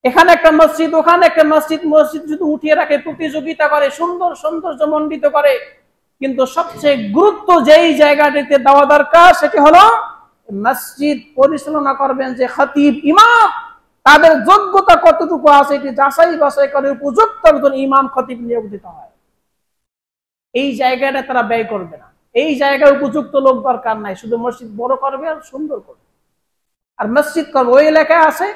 এখানে একটা মসজিদ ওখানে একটা মসজিদ, মসজিদ শুধু উঠিয়ে রাখে, প্রতিযোগিতা করে, সুন্দর সৌন্দর্যমণ্ডিত করে, কিন্তু সবচেয়ে গুরুত্ব যেই জায়গাটিতে দেওয়া দরকার সেটি হলো মসজিদ পরিচালনা করবেন যে খতিব ইমাম, তাদের যোগ্যতা কতটুকু আছে এটি যাচাই বাছাই করে উপযুক্ত একজন ইমাম খতিব নিয়োগ দিতে হয়। এই জায়গাটা তারা ব্যয় করবে না, এই জায়গায় উপযুক্ত লোক দরকার নাই, শুধু মসজিদ বড় করবে আর সুন্দর করবে আর মসজিদ করবে। ওই এলাকায় আছে,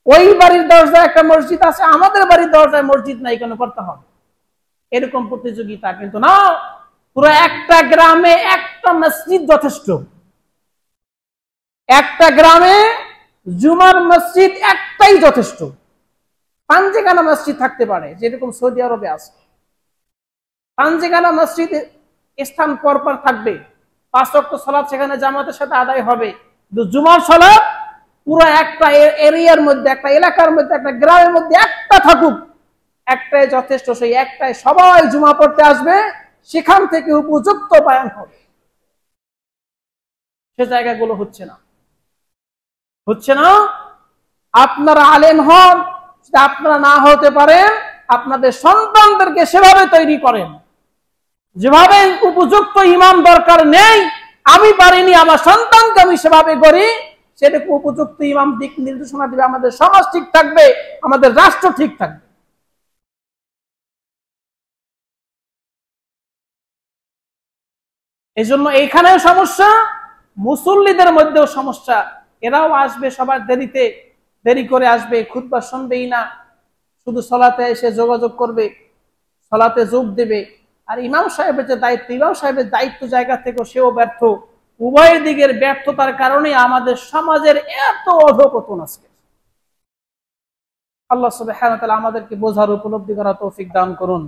ওই বাড়ির দরজায় একটা মসজিদ আছে, আমাদের বাড়ির দরজায় মসজিদ নাই, কেন করতে হবে এরকম প্রতিযোগিতা? কিন্তু না, পুরো একটা গ্রামে একটা মসজিদ যথেষ্ট। একটা গ্রামে জুমার মসজিদ একটাই যথেষ্ট। পাঞ্জেখানা মসজিদ থাকতে পারে, যেরকম সৌদি আরবে আছে, পাঞ্জেখানা মসজিদ স্থান পরপর থাকবে, 5 ওয়াক্ত সালাত সেখানে জামাতের সাথে আদায় হবে, কিন্তু জুমার সালাত পুরো একটা এরিয়ার মধ্যে, একটা এলাকার মধ্যে, একটা গ্রামের মধ্যে একটা থাকুক, একটাই যথেষ্ট। সেই একটাই সবাই জুমা পড়তে আসবে, সেখান থেকে উপযুক্ত বয়ান হবে। সে জায়গাগুলো হচ্ছে না, হচ্ছে না। আপনারা আলেম হন, আপনারা না হতে পারেন, আপনাদের সন্তানদেরকে সেভাবে তৈরি করেন যেভাবে উপযুক্ত ইমাম দরকার নেই, আমি পারিনি, আমার সন্তানকে আমি সেভাবে করি, সেরকম উপযুক্ত ইমাম দিক নির্দেশনা দিবে, আমাদের সমাজ ঠিক থাকবে, আমাদের রাষ্ট্র ঠিক থাকবে। এই জন্য এইখানেও সমস্যা, মুসল্লিদের মধ্যেও সমস্যা। এরাও আসবে সবার দেরি করে আসবে, খুতবা শুনবেই না, শুধু সলাতে এসে যোগাযোগ করবে, সলাতে যোগ দেবে। আর ইমাম সাহেবের যে দায়িত্ব, ইমাম সাহেবের দায়িত্ব জায়গা থেকে সেও ব্যর্থ। উভয় দিকের ব্যর্থতার কারণে আমাদের সমাজের এত অধঃপতন আজকে। আল্লাহ সুবহানাহু ওয়া তাআলা আমাদেরকে বোঝার উপলব্ধি করার তৌফিক দান করুন।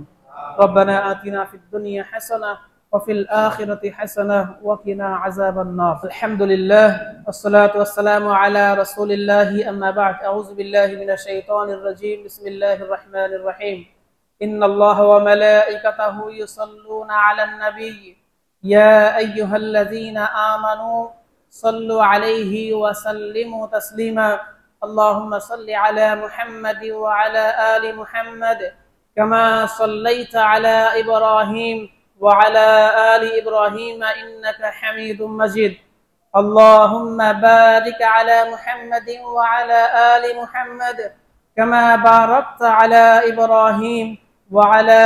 রব্বানা আতিনা ফিদ দুনিয়া হাসানাহ ওয়া ফিল আখিরাতি হাসানাহ ওয়া কিনা আযাবান নার। আলহামদুলিল্লাহ ওয়াসসালাতু ওয়াসসালামু আলা রাসূলিল্লাহ, আম্মা বা'দ। আউযু বিল্লাহি মিনাশ শাইতানির রাজীম। বিসমিল্লাহির রাহমানির রাহিম। ইন্নাল্লাহা ওয়া মালাইকাতাহু ইউসাল্লুনা আলান নবী ইয়া আইয়ুহাল্লাযীনা আমানু সাল্লু আলাইহি ওয়া সাল্লিমু তাসলিমা। اللهم صل على محمد وعلى آل محمد كما صليت على إبراهيم وعلى آل إبراهيم إنك حميد مجيد. اللهم بارك على محمد وعلى آل محمد كما باركت على إبراهيم وعلى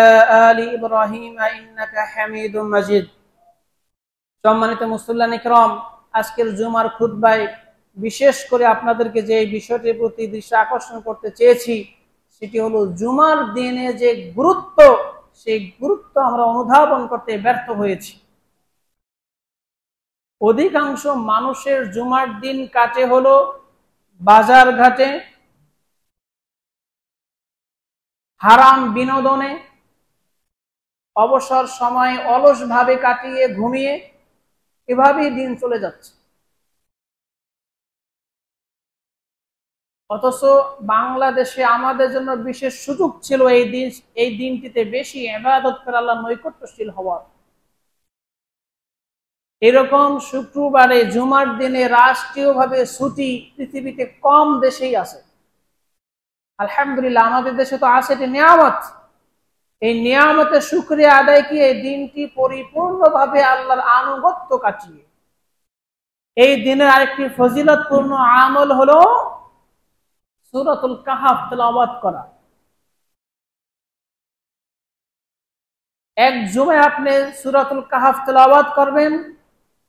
آل إبراهيم إنك حميد مجيد. সম্মানিত মুসল্লিয়ান ইকরাম, আজকের জুমার খুতবায় বিশেষ করে আপনাদেরকে যে বিষয়টির প্রতি দৃষ্টি আকর্ষণ করতে চেয়েছি সেটি হলো জুমার দিনে যে গুরুত্ব, সেই গুরুত্ব আমরা অনুধাবন করতে ব্যর্থ হয়েছি। অধিকাংশ মানুষের জুমার দিন কাটে হলো বাজার ঘাটে, হারাম বিনোদনে, অবসর সময় অলসভাবে কাটিয়ে ঘুমিয়ে, এভাবেই দিন চলে যাচ্ছে। অথচ বাংলাদেশে আমাদের জন্য বিশেষ সুযোগ ছিল এই দিনটিতে বেশি ইবাদত করে আল্লাহর নৈকট্যশীল হওয়ার। এরকম শুক্রবারে জুমার দিনে রাষ্ট্রীয়ভাবে ছুটি পৃথিবীতে কম দেশেই আছে। আলহামদুলিল্লাহ আমাদের দেশে তো আছে, এটি নিয়ামত। এই নিয়ামতের শুকরিয়া আদায় কি এই দিনটি পরিপূর্ণভাবে আল্লাহর আনুগত্য কাটিয়ে। এই দিনের আরেকটি ফজিলতপূর্ণ আমল হলো সূরাতুল কাহফ তেলাওয়াত করা। এক জুমায় আপনি সূরাতুল কাহফ তেলাওয়াত করবেন,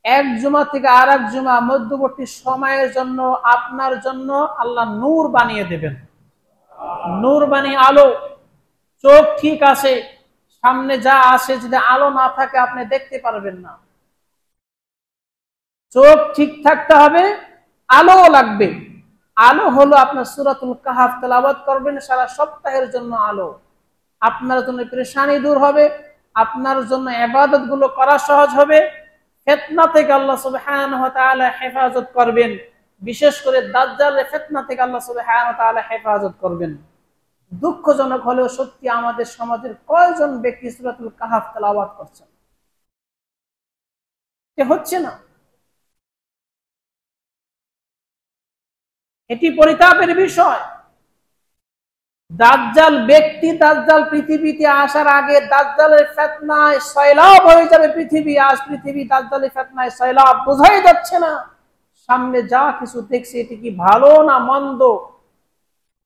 এক জুমা থেকে আরেক জুমা মধ্যবর্তী সময়ের জন্য আপনার জন্য আল্লাহ নূর বানিয়ে দেবেন। নূরবানি আলো। চোখ ঠিক আছে, সামনে যা আসে যদি আলো না থাকে আপনি দেখতে পারবেন না। চোখ ঠিক থাকতে হবে, আলো লাগবে। আলো হলো আপনার সূরাতুল কাহফ তেলাওয়াত করবেন, সারা সপ্তাহের জন্য আলো। আপনার জন্য পেরেশানি দূর হবে, আপনার জন্য ইবাদত গুলো করা সহজ হবে। ফিতনা থেকে আল্লাহ সুবহানাহু ওয়া তাআলা হেফাজত করবেন, বিশেষ করে দাজ্জালের ফিতনা থেকে আল্লাহ সুবহানাহু ওয়া তাআলা হেফাজত করবেন। দুঃখজনক হলেও সত্যি আমাদের সমাজের কয়জন ব্যক্তি সূরাতুল কাহফ তেলাওয়াত করছেন? এ হচ্ছে না। এটি পরিতাপের বিষয়। দাজ্জাল ব্যক্তি, দাজ্জাল পৃথিবীতে আসার আগে দাজ্জালের ফিতনায় সয়লাব হয়ে যাবে পৃথিবী। আজ পৃথিবী দাজ্জালের ফিতনায় সয়লাব, বোঝাই যাচ্ছে না। সামনে যা কিছু দেখছি এটি কি ভালো না মন্দ,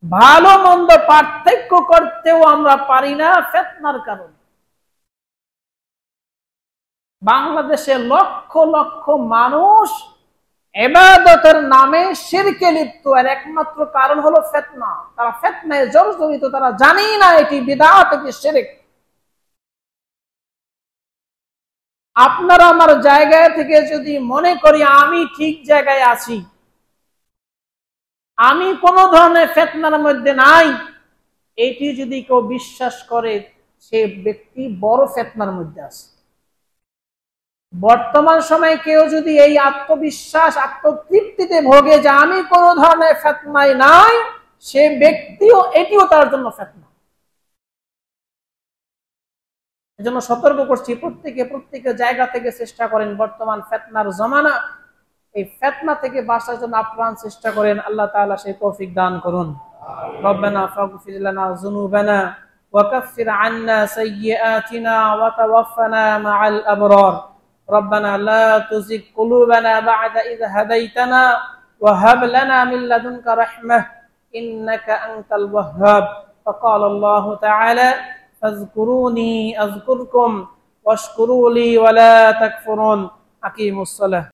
ভালো মন্দ পার্থক্য করতেও আমরা পারি না ফিতনার কারণে। বাংলাদেশে লক্ষ লক্ষ মানুষ ইবাদতের নামে শিরকে লিপ্ত, আর একমাত্র কারণ হলো ফিতনা। তারা ফিতনায় জর্জরিত, তারা জানেই না এটি বিদআত, এটি শিরক। আপনারা আমার জায়গায় থেকে যদি মনে করি আমি ঠিক জায়গায় আছি, আমি কোন ধরনের ফিতনার মধ্যে নাই, এটি যদি কেউ বিশ্বাস করে সে ব্যক্তি বড় ফিতনার মধ্যে আছে। বর্তমান সময়ে কেউ যদি এই আত্মবিশ্বাস, আত্মতৃপ্তিতে ভোগে যে আমি কোন ধরনের ফিতনায় নাই, সে ব্যক্তিও এটিও তার জন্য ফিতনা। এজন্য সতর্ক করছি, প্রত্যেকের জায়গা থেকে চেষ্টা করেন। বর্তমান ফিতনার জমানা, এই ফিতনা থেকে বাঁচার জন্য আপ্রাণ চেষ্টা করেন। আল্লাহ তাআলা সেই তৌফিক দান করুন। রব্বানা ফাগফির লানা যুনুবানা ওয়া কাফির আন্না সাইয়্যাতিনা ওয়া তাওয়াফানা মাআল আবরার। ربنا لا تزغ قلوبنا بعد إذ هديتنا وهب لنا من لدنك رحمة إنك أنت الوهاب. فقال الله تعالى فاذكروني أذكركم واشكروا لي ولا تكفرون. أقيموا الصلاة.